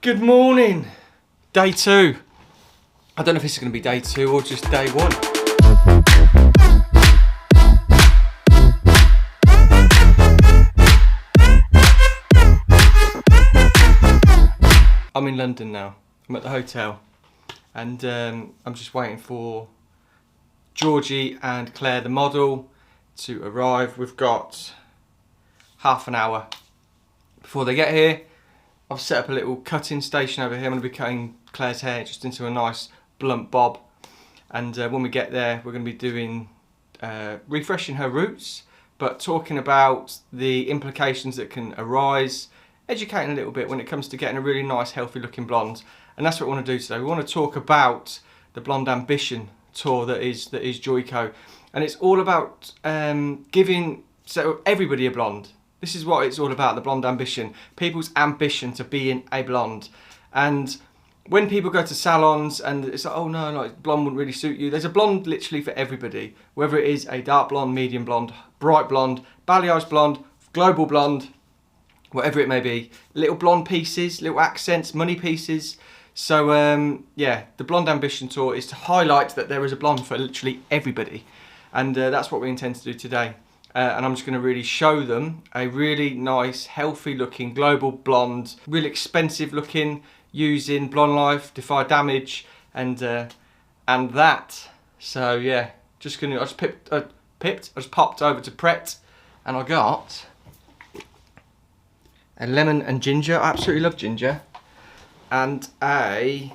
Good morning. Day 2. I don't know if this is going to be day 2 or just day 1. I'm in London now. I'm at the hotel and I'm just waiting for Georgie and Claire, the model, to arrive. We've got half an hour before they get here. I've set up a little cutting station over here. I'm going to be cutting Claire's hair just into a nice blunt bob, and when we get there we're going to be doing refreshing her roots, but talking about the implications that can arise, educating a little bit when it comes to getting a really nice healthy looking blonde. And that's what we want to do today. We want to talk about the Blonde Ambition tour that is Joico, and it's all about giving everybody a blonde. This is what it's all about, the Blonde Ambition. People's ambition to being a blonde. And when people go to salons and it's like, oh no, like, blonde wouldn't really suit you. There's a blonde literally for everybody. Whether it is a dark blonde, medium blonde, bright blonde, balayage blonde, global blonde, whatever it may be. Little blonde pieces, little accents, money pieces. So yeah, the Blonde Ambition tour is to highlight that there is a blonde for literally everybody. And that's what we intend to do today. And I'm just going to really show them a really nice, healthy looking global blonde, really expensive looking, using Blonde Life, Defy Damage, and that. So yeah, I just popped over to Pret, and I got a lemon and ginger. I absolutely love ginger, and a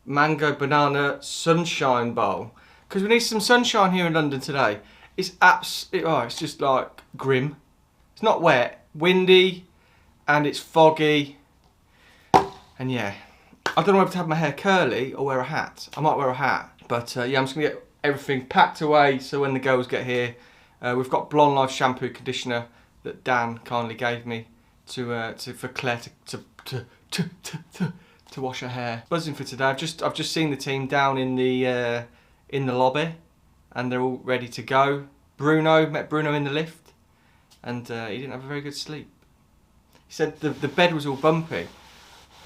mango banana sunshine bowl, because we need some sunshine here in London today. It's it's just like grim. It's not wet, windy, and it's foggy. And yeah, I don't know whether to have my hair curly or wear a hat. I might wear a hat, but yeah, I'm just gonna get everything packed away so when the girls get here, we've got Blonde Life shampoo conditioner that Dan kindly gave me for Claire to wash her hair. Buzzing for today. I've just seen the team down in the lobby, and they're all ready to go. Met Bruno in the lift, and he didn't have a very good sleep. He said the bed was all bumpy.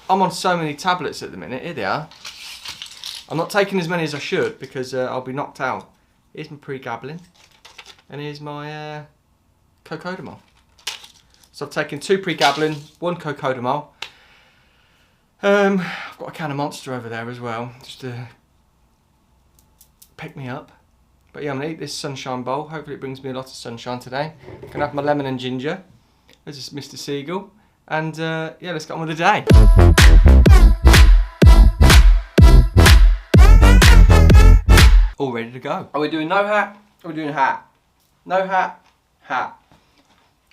I'm on so many tablets at the minute. Here they are. I'm not taking as many as I should because I'll be knocked out. Here's my pregabalin, and here's my cocodamol. So I've taken 2 pregabalin, 1 cocodamol. I've got a can of Monster over there as well, just to pick me up. But yeah, I'm going to eat this sunshine bowl. Hopefully it brings me a lot of sunshine today. I'm going to have my lemon and ginger. This is Mr. Seagull. And yeah, let's get on with the day. All ready to go. Are we doing no hat? Or are we doing hat? No hat, hat.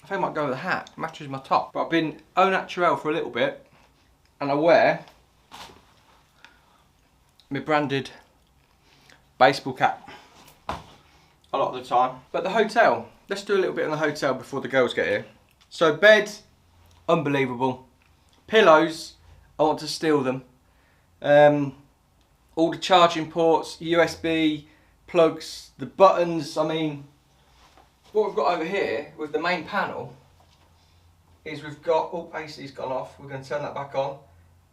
I think I might go with a hat. It matches my top. But I've been au naturel for a little bit, and I wear my branded baseball cap a lot of the time. But the hotel, let's do a little bit on the hotel before the girls get here. So bed, unbelievable. Pillows, I want to steal them. All the charging ports, USB plugs, the buttons. I mean, what we've got over here with the main panel is we've got, oh, AC's gone off. We're going to turn that back on.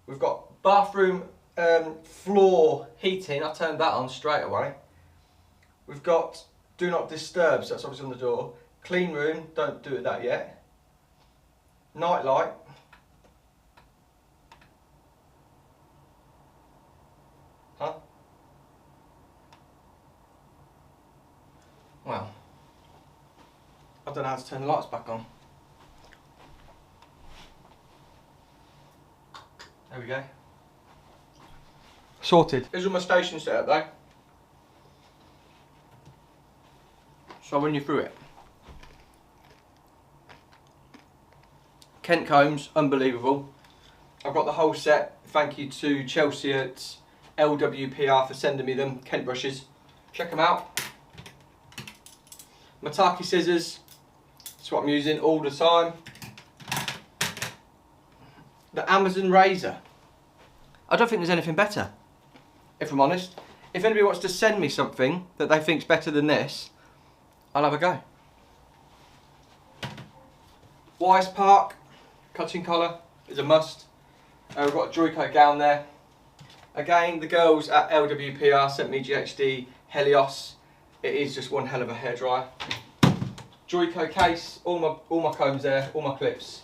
We've got bathroom floor heating. I turned that on straight away. We've got do not disturb, so that's obviously on the door. Clean room, don't do that yet. Night light. Huh? Well, I don't know how to turn the lights back on. There we go. Sorted. Here's all my station set up though. So I'll run you through it. Kent combs, unbelievable. I've got the whole set. Thank you to Chelsea at LWPR for sending me them. Kent brushes. Check them out. Mataki scissors. That's what I'm using all the time. The Amazon razor. I don't think there's anything better, if I'm honest. If anybody wants to send me something that they think's better than this, I'll have a go. Wise Park cutting collar. is a must. We've got a Joico gown there. Again, the girls at LWPR sent me GHD Helios. It is just one hell of a hairdryer. Joico case, all my combs there, all my clips.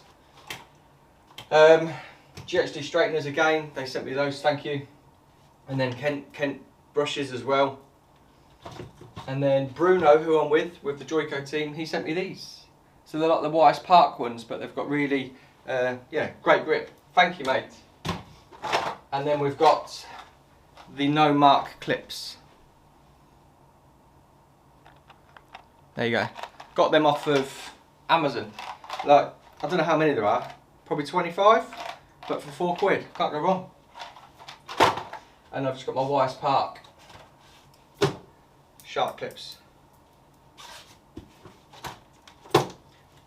GHD straighteners again, they sent me those, thank you. And then Kent brushes as well. And then Bruno, who I'm with the Joico team, he sent me these. So they're like the Wise Park ones, but they've got really, yeah, great grip. Thank you, mate. And then we've got the No Mark clips. There you go. Got them off of Amazon. Like, I don't know how many there are. Probably 25, but for £4, can't go wrong. And I've just got my Wise Park sharp clips.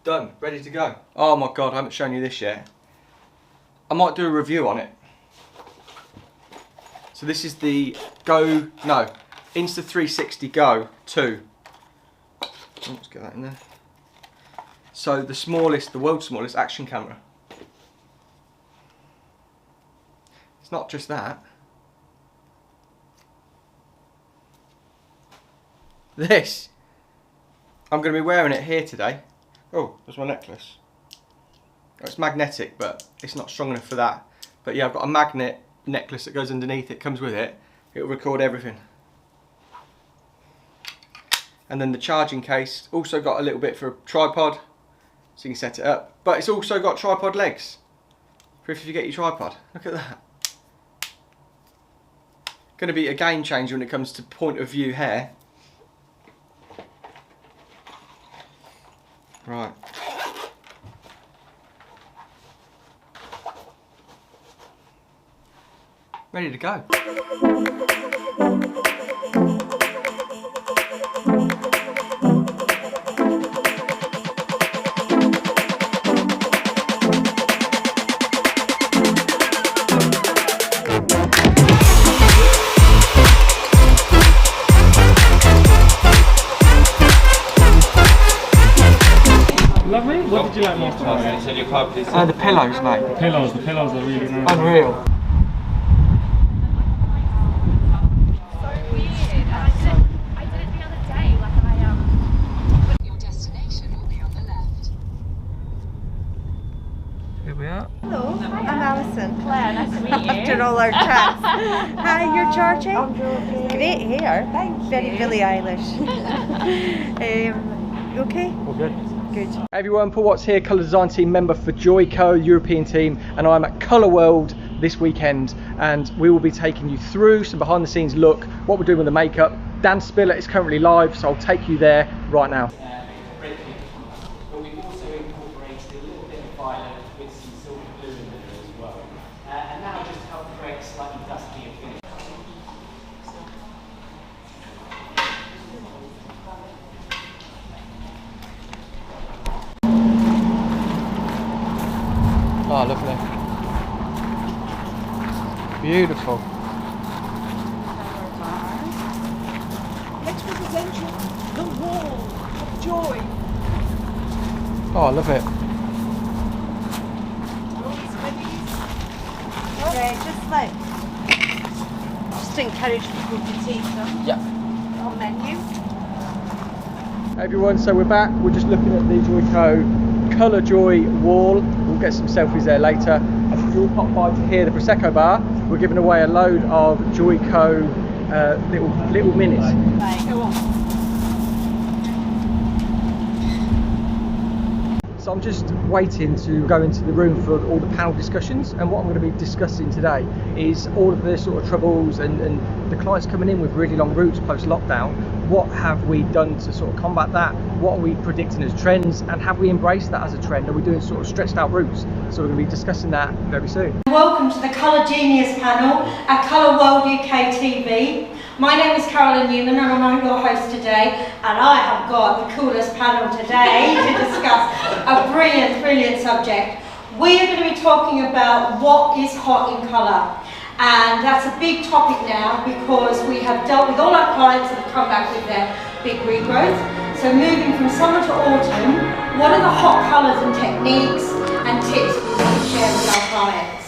Done, ready to go. Oh my God, I haven't shown you this yet. I might do a review on it. So this is the Insta360 Go 2. Let's get that in there. So the world's smallest action camera. It's not just that. This. I'm going to be wearing it here today. Oh, there's my necklace. Oh, it's magnetic, but it's not strong enough for that. But yeah, I've got a magnet necklace that goes underneath it, comes with it. It'll record everything. And then the charging case, also got a little bit for a tripod, so you can set it up. But it's also got tripod legs, for if you get your tripod. Look at that. Going to be a game changer when it comes to point of view hair. Right. Ready to go. Lovely. What did you like most about it? The pillows, mate. The pillows are really nice. Unreal. Hello, I'm Alison. Claire, nice to meet you. After all our chats. Hi, you're Georgie? I'm Georgie. Great hair. Thanks. Very Billie Eilish. You okay? All good. Good. Hey everyone, Paul Watts here, colour design team member for Joico, European team, and I'm at colourworld this weekend, and we will be taking you through some behind the scenes look, what we're doing with the makeup. Dan Spiller is currently live, so I'll take you there right now. But we've also incorporated a little bit of violet with some silver blue in there as well. And that will just help create a slightly dustier finish. Oh, lovely. Beautiful. Let's represent you the wall of joy. Oh, I love it. Yeah, just encourage people to take them. Yeah. On menu. Hey everyone, so we're back. We're just looking at the Joico Colour Joy wall. We'll get some selfies there later. And if you all pop by to hear the Prosecco bar, we're giving away a load of Joico little minis. Right, go on. So I'm just waiting to go into the room for all the panel discussions, and what I'm going to be discussing today is all of the sort of troubles and the clients coming in with really long routes post lockdown. What have we done to sort of combat that? What are we predicting as trends, and have we embraced that as a trend? Are we doing sort of stretched out routes? So we're going to be discussing that very soon. Welcome to the Colour Genius panel at Colourworld UK TV. My name is Carolyn Newman and I'm your host today, and I have got the coolest panel today to discuss a brilliant subject. We are going to be talking about what is hot in colour, and that's a big topic now because we have dealt with all our clients that have come back with their big regrowth. So moving from summer to autumn, what are the hot colours and techniques and tips we want to share share with our clients.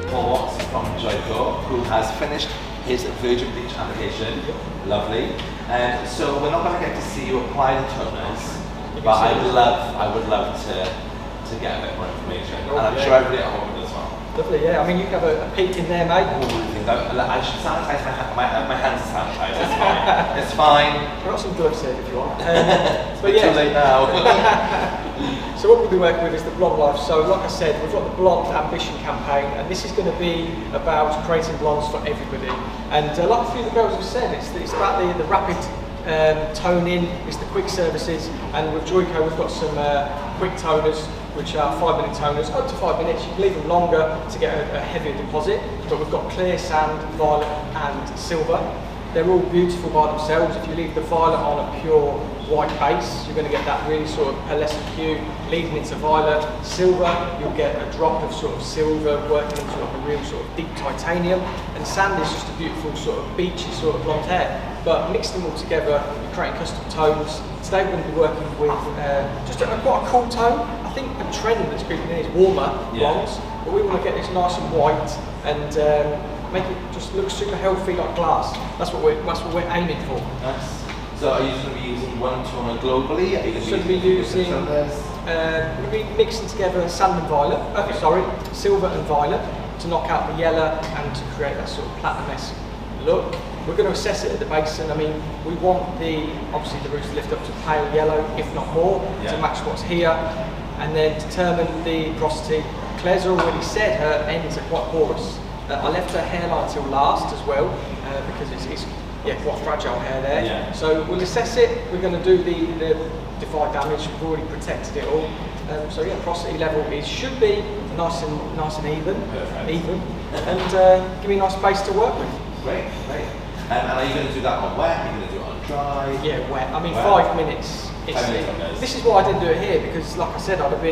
Paulwatts from Joico, who has finished his Virgin Bleach application. Lovely. So we're not going to get to see you apply the toners, but I would love to get a bit more information. And I'm sure everybody at home will as well. Lovely, yeah. I mean, you can have a peek in there, mate. I should sanitize my hands are sanitized. It's fine. It's fine. I've got some gloves here if you want. But yeah. Too late now. So what we'll be working with is the Blonde Life. So like I said, we've got the Blonde Ambition campaign, and this is going to be about creating blondes for everybody. And like a few of the girls have said, it's about the rapid toning, it's the quick services, and with Joico we've got some quick toners, which are 5-minute toners, up to 5 minutes. You can leave them longer to get a heavier deposit, but we've got clear, sand, violet and silver. They're all beautiful by themselves. If you leave the violet on a pure white base, you're going to get that really sort of pearlescent hue. Leaving it to violet, silver, you'll get a drop of sort of silver working into sort of a real sort of deep titanium. And sand is just a beautiful sort of beachy sort of blonde hair. But mixing them all together, you're creating custom tones. Today we're going to be working with just quite a cool tone. I think a trend that's creeping in is warmer blondes, but we want to get this nice and white and make it just look super healthy like glass. That's what we're aiming for. Nice. So are you going to be using one toner globally? Are you going to be using we'll be mixing together sand and violet, silver and violet to knock out the yellow and to create that sort of platinum-esque look. We're going to assess it at the basin. I mean, we want obviously the roots to lift up to pale yellow, if not more, to match what's here, and then determine the porosity. Claire's already said her ends are quite porous. I left her hairline till last as well, because it's quite fragile hair there. Yeah. So we'll assess it. We're going to do the defy damage. We've already protected it all. So yeah, porosity level should be nice and even. Perfect. And give me a nice base to work with. Great. And are you going to do that on wet? Are you going to do it on dry? Yeah, wet. I mean, 5 minutes. This is why I didn't do it here, because like I said, I'd have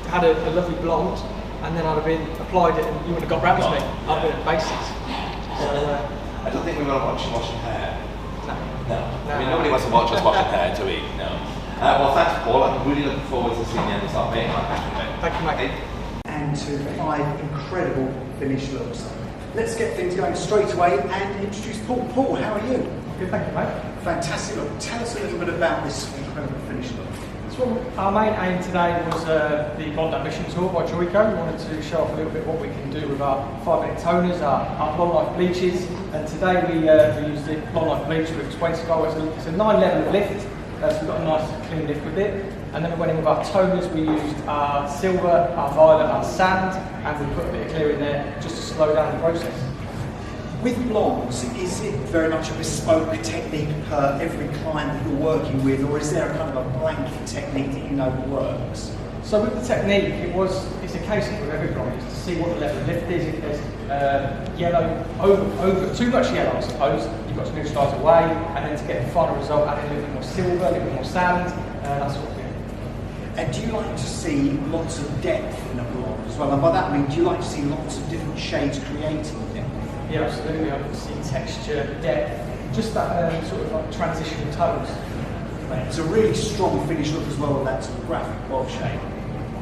had a lovely blonde, and then I'd have applied it, and you would have got round to me. I've been at basics. So, I don't think we want to watch you washing hair. No. I mean, nobody wants to watch us washing hair, do we? No. Well, thanks, Paul. I'm really looking forward to seeing the end result, mate. Thank you, mate. And to 5 incredible finished looks. Let's get things going straight away and introduce Paul. Paul, how are you? Good, thank you, mate. Fantastic look. Tell us a little bit about this incredible finished look. So our main aim today was the Blonde Ambition Tour by Joico. We wanted to show off a little bit what we can do with our 5-minute toners, our Blonde Life bleaches, and today we used the Blonde Life bleach with 20 gold. It's a 9-level lift, so we've got a nice clean lift with it. And then we went in with our toners. We used our silver, our violet, our sand, and we put a bit of clear in there just to slow down the process. With blondes, is it very much a bespoke technique per every client that you're working with, or is there a kind of a blanket technique that you know works? So with the technique, it's a case of with every blonde is to see what the level of lift is. If there's yellow, over too much yellow, I suppose, you've got to neutralise away, and then to get the final result, add in a little bit more silver, a little bit more sand, that sort of thing. And do you like to see lots of depth in a blonde as well? And by that I mean, do you like to see lots of different shades creating depth? Yeah, absolutely. I can see texture, depth, just that sort of like transitional tones. It's a really strong finish look as well with that sort of graphic bob shape.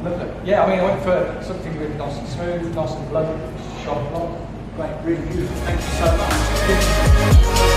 Lovely. Yeah, I mean, I went for something really nice and smooth, nice and blunt, sharp blonde. Great, really beautiful. Thank you so much.